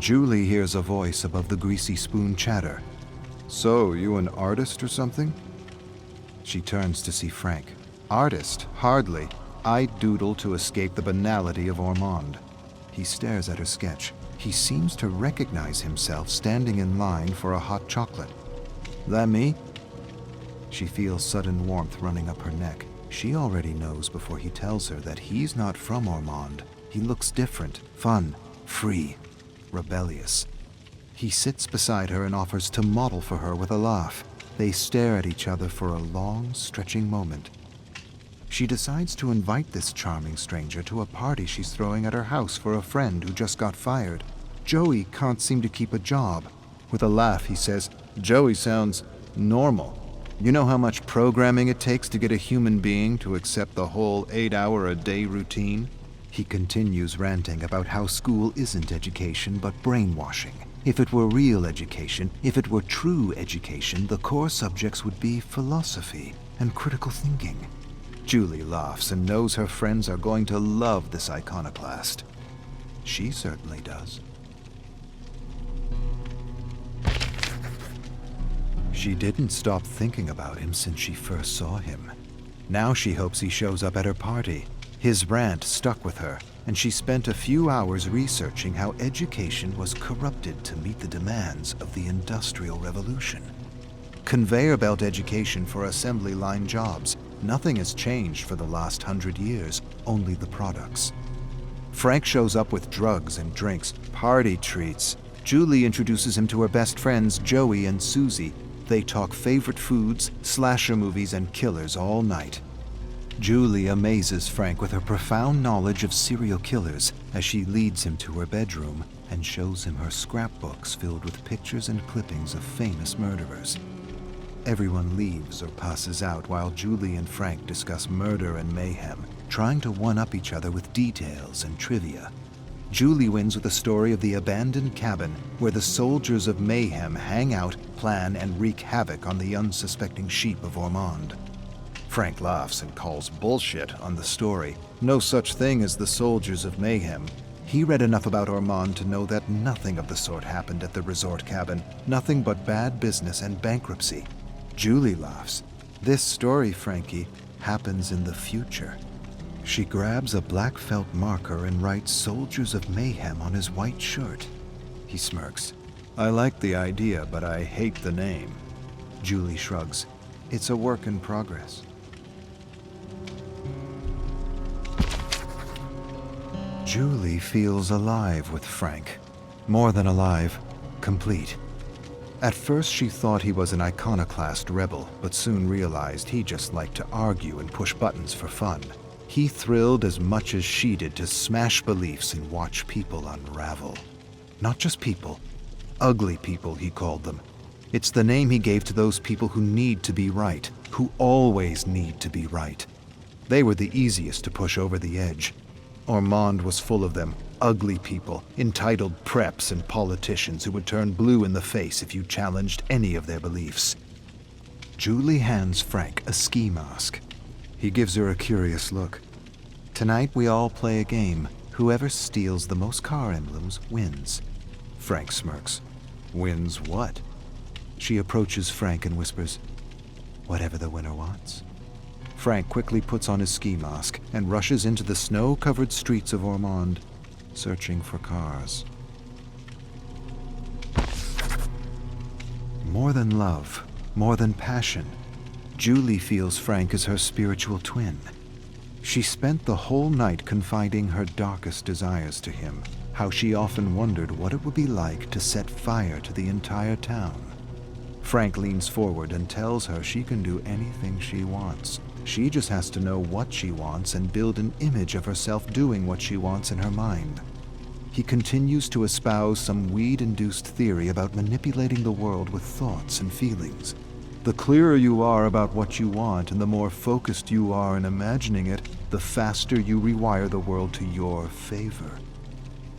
Julie hears a voice above the greasy spoon chatter. "So, you an artist or something?" She turns to see Frank. "Artist? Hardly. I doodle to escape the banality of Ormond." He stares at her sketch. He seems to recognize himself standing in line for a hot chocolate. "That me?" She feels sudden warmth running up her neck. She already knows before he tells her that he's not from Ormond. He looks different, fun, free, rebellious. He sits beside her and offers to model for her with a laugh. They stare at each other for a long, stretching moment. She decides to invite this charming stranger to a party she's throwing at her house for a friend who just got fired. Joey can't seem to keep a job. With a laugh, he says, "Joey sounds normal. You know how much programming it takes to get a human being to accept the whole 8-hour-a-day routine?" He continues ranting about how school isn't education but brainwashing. If it were real education, if it were true education, the core subjects would be philosophy and critical thinking. Julie laughs and knows her friends are going to love this iconoclast. She certainly does. She didn't stop thinking about him since she first saw him. Now she hopes he shows up at her party. His rant stuck with her, and she spent a few hours researching how education was corrupted to meet the demands of the Industrial Revolution. Conveyor belt education for assembly line jobs. Nothing has changed for the last 100 years, only the products. Frank shows up with drugs and drinks, party treats. Julie introduces him to her best friends, Joey and Susie. They talk favorite foods, slasher movies, and killers all night. Julie amazes Frank with her profound knowledge of serial killers as she leads him to her bedroom and shows him her scrapbooks filled with pictures and clippings of famous murderers. Everyone leaves or passes out while Julie and Frank discuss murder and mayhem, trying to one-up each other with details and trivia. Julie wins with a story of the abandoned cabin where the soldiers of Mayhem hang out, plan, and wreak havoc on the unsuspecting sheep of Ormond. Frank laughs and calls bullshit on the story. No such thing as the soldiers of Mayhem. He read enough about Ormond to know that nothing of the sort happened at the resort cabin. Nothing but bad business and bankruptcy. Julie laughs. "This story, Frankie, happens in the future." She grabs a black felt marker and writes "Soldiers of Mayhem" on his white shirt. He smirks. "I like the idea, but I hate the name." Julie shrugs. "It's a work in progress." Julie feels alive with Frank. More than alive, complete. At first she thought he was an iconoclast rebel, but soon realized he just liked to argue and push buttons for fun. He thrilled as much as she did to smash beliefs and watch people unravel. Not just people, ugly people, he called them. It's the name he gave to those people who need to be right, who always need to be right. They were the easiest to push over the edge. Ormond was full of them, ugly people, entitled preps and politicians who would turn blue in the face if you challenged any of their beliefs. Julie hands Frank a ski mask. He gives her a curious look. "Tonight we all play a game. Whoever steals the most car emblems wins." Frank smirks. "Wins what?" She approaches Frank and whispers, "Whatever the winner wants." Frank quickly puts on his ski mask and rushes into the snow-covered streets of Ormond, searching for cars. More than love, more than passion, Julie feels Frank is her spiritual twin. She spent the whole night confiding her darkest desires to him, how she often wondered what it would be like to set fire to the entire town. Frank leans forward and tells her she can do anything she wants. She just has to know what she wants and build an image of herself doing what she wants in her mind. He continues to espouse some weed-induced theory about manipulating the world with thoughts and feelings. The clearer you are about what you want and the more focused you are in imagining it, the faster you rewire the world to your favor.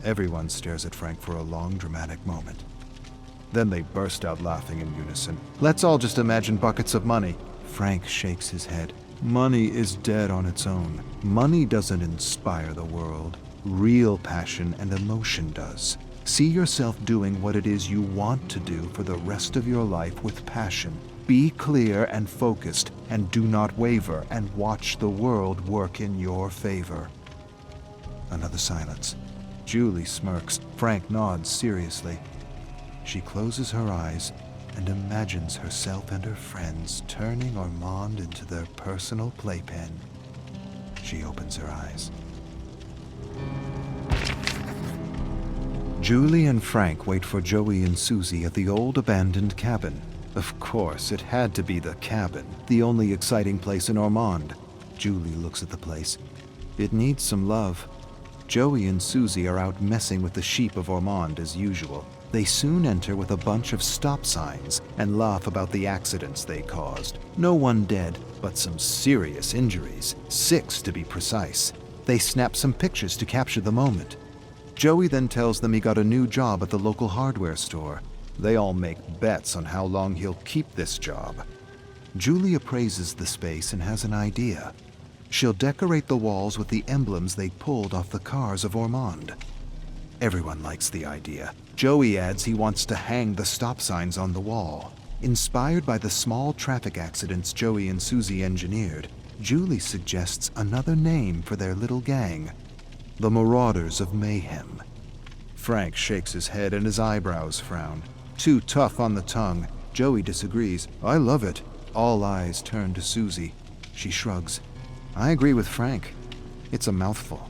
Everyone stares at Frank for a long, dramatic moment. Then they burst out laughing in unison. "Let's all just imagine buckets of money." Frank shakes his head. "Money is dead on its own. Money doesn't inspire the world. Real passion and emotion does. See yourself doing what it is you want to do for the rest of your life with passion. Be clear and focused, and do not waver, and watch the world work in your favor." Another silence. Julie smirks. Frank nods seriously. She closes her eyes and imagines herself and her friends turning Armand into their personal playpen. She opens her eyes. Julie and Frank wait for Joey and Susie at the old abandoned cabin. Of course, it had to be the cabin, the only exciting place in Ormond. Julie looks at the place. It needs some love. Joey and Susie are out messing with the sheep of Ormond as usual. They soon enter with a bunch of stop signs and laugh about the accidents they caused. No one dead, but some serious injuries, 6 to be precise. They snap some pictures to capture the moment. Joey then tells them he got a new job at the local hardware store. They all make bets on how long he'll keep this job. Julie appraises the space and has an idea. She'll decorate the walls with the emblems they pulled off the cars of Ormond. Everyone likes the idea. Joey adds he wants to hang the stop signs on the wall. Inspired by the small traffic accidents Joey and Susie engineered, Julie suggests another name for their little gang: the Marauders of Mayhem. Frank shakes his head and his eyebrows frown. Too tough on the tongue. Joey disagrees. "I love it." All eyes turn to Susie. She shrugs. "I agree with Frank. It's a mouthful."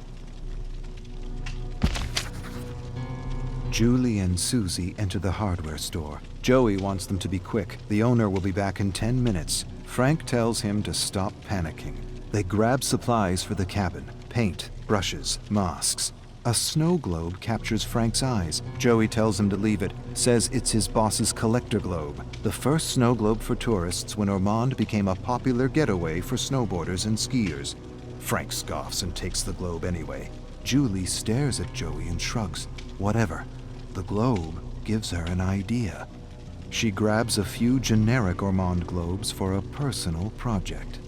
Julie and Susie enter the hardware store. Joey wants them to be quick. The owner will be back in 10 minutes. Frank tells him to stop panicking. They grab supplies for the cabin: paint, brushes, masks. A snow globe captures Frank's eyes. Joey tells him to leave it, says it's his boss's collector globe, the first snow globe for tourists when Ormond became a popular getaway for snowboarders and skiers. Frank scoffs and takes the globe anyway. Julie stares at Joey and shrugs. Whatever. The globe gives her an idea. She grabs a few generic Ormond globes for a personal project.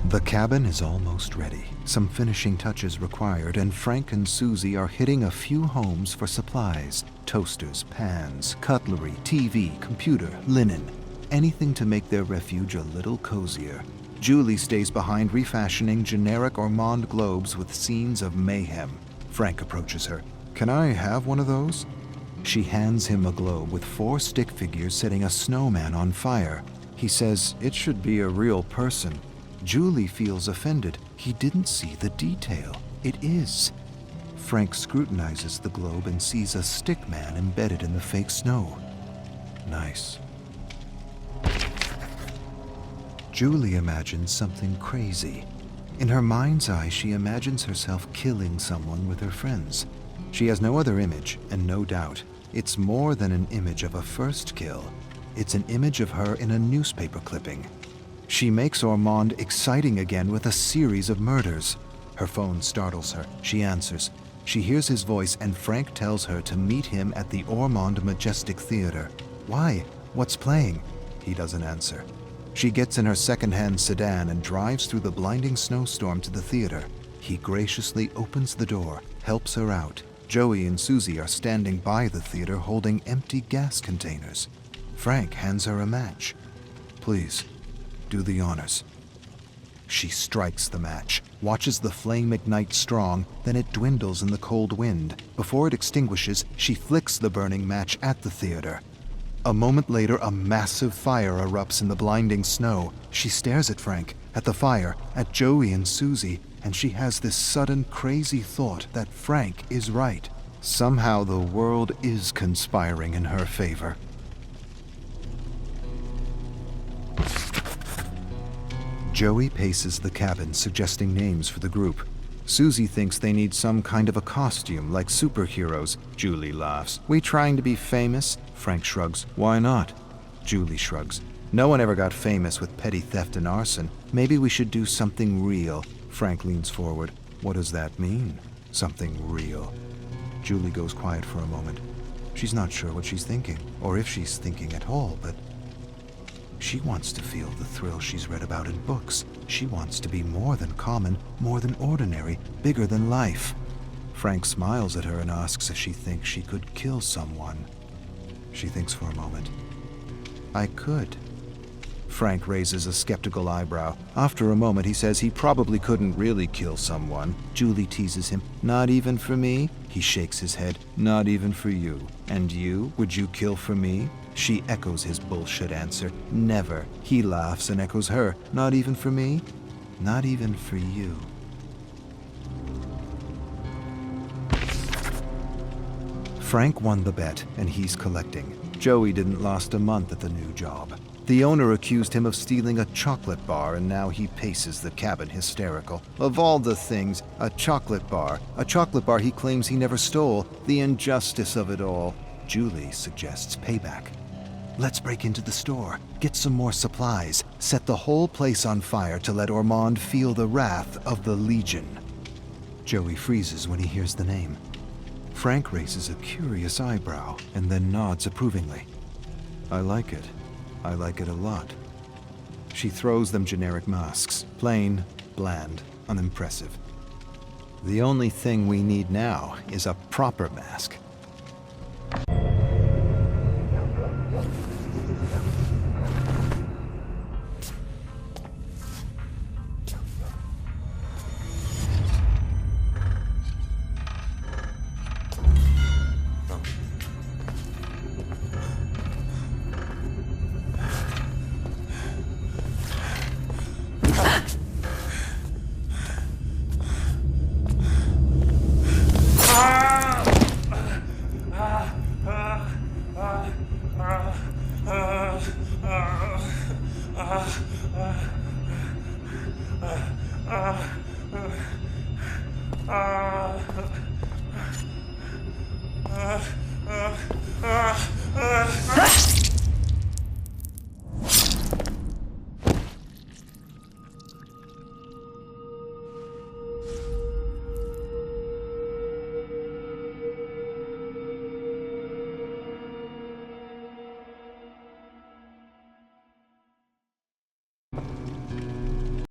The cabin is almost ready. Some finishing touches required, and Frank and Susie are hitting a few homes for supplies: toasters, pans, cutlery, TV, computer, linen, anything to make their refuge a little cozier. Julie stays behind refashioning generic Ormond globes with scenes of mayhem. Frank approaches her. "Can I have one of those?" She hands him a globe with 4 stick figures setting a snowman on fire. He says it should be a real person. Julie feels offended. He didn't see the detail. It is. Frank scrutinizes the globe and sees a stick man embedded in the fake snow. Nice. Julie imagines something crazy. In her mind's eye, she imagines herself killing someone with her friends. She has no other image, and no doubt, it's more than an image of a first kill. It's an image of her in a newspaper clipping. She makes Ormond exciting again with a series of murders. Her phone startles her. She answers. She hears his voice, and Frank tells her to meet him at the Ormond Majestic Theater. Why? What's playing? He doesn't answer. She gets in her second-hand sedan and drives through the blinding snowstorm to the theater. He graciously opens the door, helps her out. Joey and Susie are standing by the theater holding empty gas containers. Frank hands her a match. "Please, do the honors." She strikes the match, watches the flame ignite strong, then it dwindles in the cold wind. Before it extinguishes, she flicks the burning match at the theater. A moment later, a massive fire erupts in the blinding snow. She stares at Frank, at the fire, at Joey and Susie, and she has this sudden crazy thought that Frank is right. Somehow the world is conspiring in her favor. Joey paces the cabin, suggesting names for the group. Susie thinks they need some kind of a costume, like superheroes. Julie laughs. "We trying to be famous?" Frank shrugs. "Why not?" Julie shrugs. "No one ever got famous with petty theft and arson. Maybe we should do something real." Frank leans forward. "What does that mean? Something real?" Julie goes quiet for a moment. She's not sure what she's thinking, or if she's thinking at all, but she wants to feel the thrill she's read about in books. She wants to be more than common, more than ordinary, bigger than life. Frank smiles at her and asks if she thinks she could kill someone. She thinks for a moment. I could. Frank raises a skeptical eyebrow. After a moment, he says he probably couldn't really kill someone. Julie teases him. Not even for me? He shakes his head. Not even for you. And you? Would you kill for me? She echoes his bullshit answer. Never. He laughs and echoes her. Not even for me? Not even for you. Frank won the bet, and he's collecting. Joey didn't last a month at the new job. The owner accused him of stealing a chocolate bar, and now he paces the cabin hysterical. Of all the things, a chocolate bar he claims he never stole. The injustice of it all. Julie suggests payback. Let's break into the store, get some more supplies, set the whole place on fire to let Ormond feel the wrath of the Legion. Joey freezes when he hears the name. Frank raises a curious eyebrow and then nods approvingly. I like it. I like it a lot. She throws them generic masks. Plain, bland, unimpressive. The only thing we need now is a proper mask.